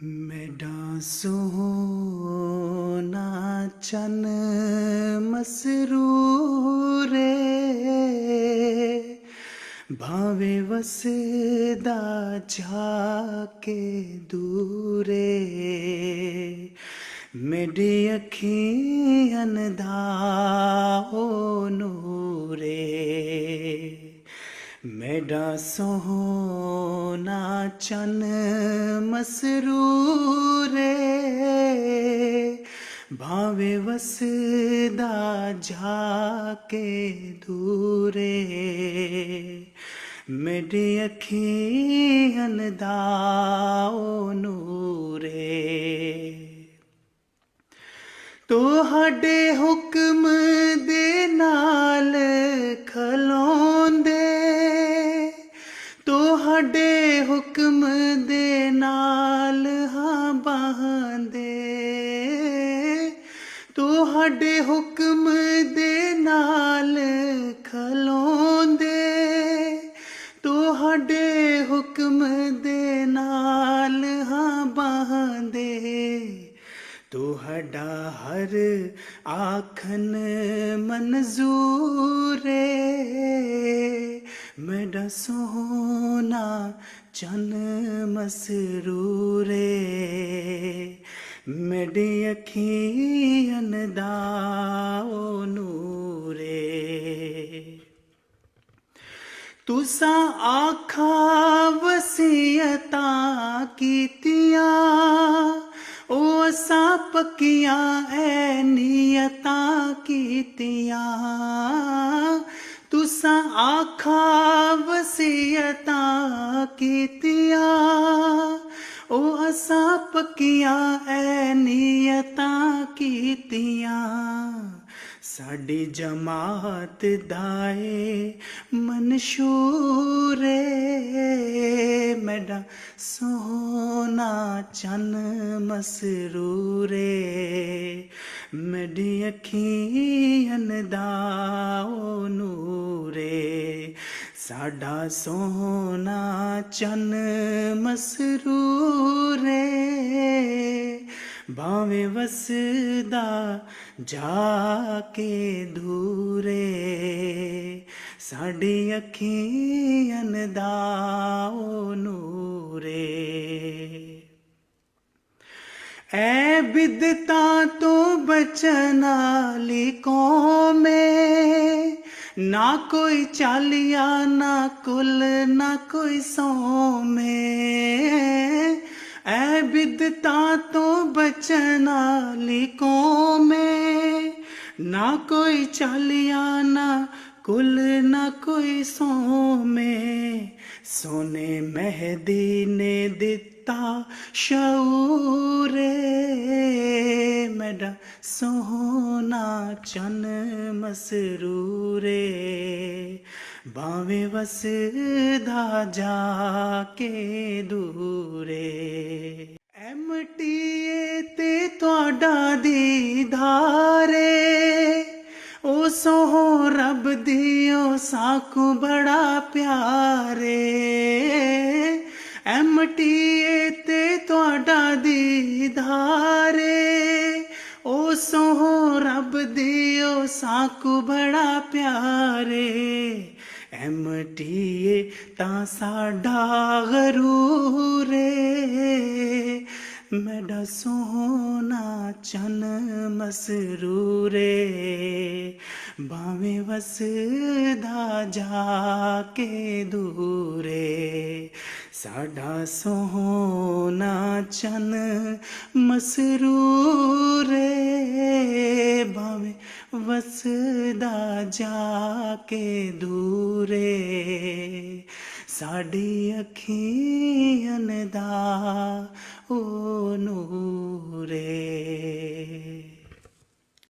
मेरा सोना चन मसरूरे भावे वसदा जाके दूरे मेरी अखियन दा ओ नूरे मेरा सोना चन मसरूरे भावे वसदा जाके दूरे मेरी अखियन दा ओ नूरे तुहाडे हुक्म दे नाल खलोंदे तुहाडे हुक्म दे नाल हाँ बहांदे तुहाडे हुक्म दे नाल खलोंदे तुहाडे हुक्म दे नाल हाँ बहांदे तुहाडा हर आखन मंजूरे मेरा सोना चन मसरूरे मेरी अखियन दा ओ नूरे तुसा आखा वसीयतां कीतियां ओ असा पक्कियां ऐ नीयतां कीतियां तुसा आखा वसीयतां कीतियां ओ असा पक्कियां ऐ नीयतां कीतियां साडी जमात दाए मंशूरे मेरा सोना चन मसरूरे मेरी अखियन दा ओ नूरे साडा सोना चन मसरूरे भावे वसदा जाके दूरे साडी अखियन दा ओ नूरे ऐ बिदता तो बचन आली कौमे ना कोई चालिया ना कुल ना कोई सौमे ऐ बिदता तो बचन आली कौमे ना कोई चालिया ना कुल ना कोई सोमे सोने मेहदी ने दिता शऊरे मेरा सोना चन मसरूरे भावे वसदा जाके दूरे MTA ते तुहाडा दीदारे ओ सोहो रब दियो साकू बड़ा प्यारे MTA ते तुहाडा दीदारे ओ सोहो रब दियो साकू बड़ा प्यारे MTA तां साडा गरूरे मेरा सोना चन मसरूरे भावे वसदा जाके दूरे साडा सोना चन मसरूरे भावे वसदा जाके दूरे साडी अखियन दा ओ नूरे।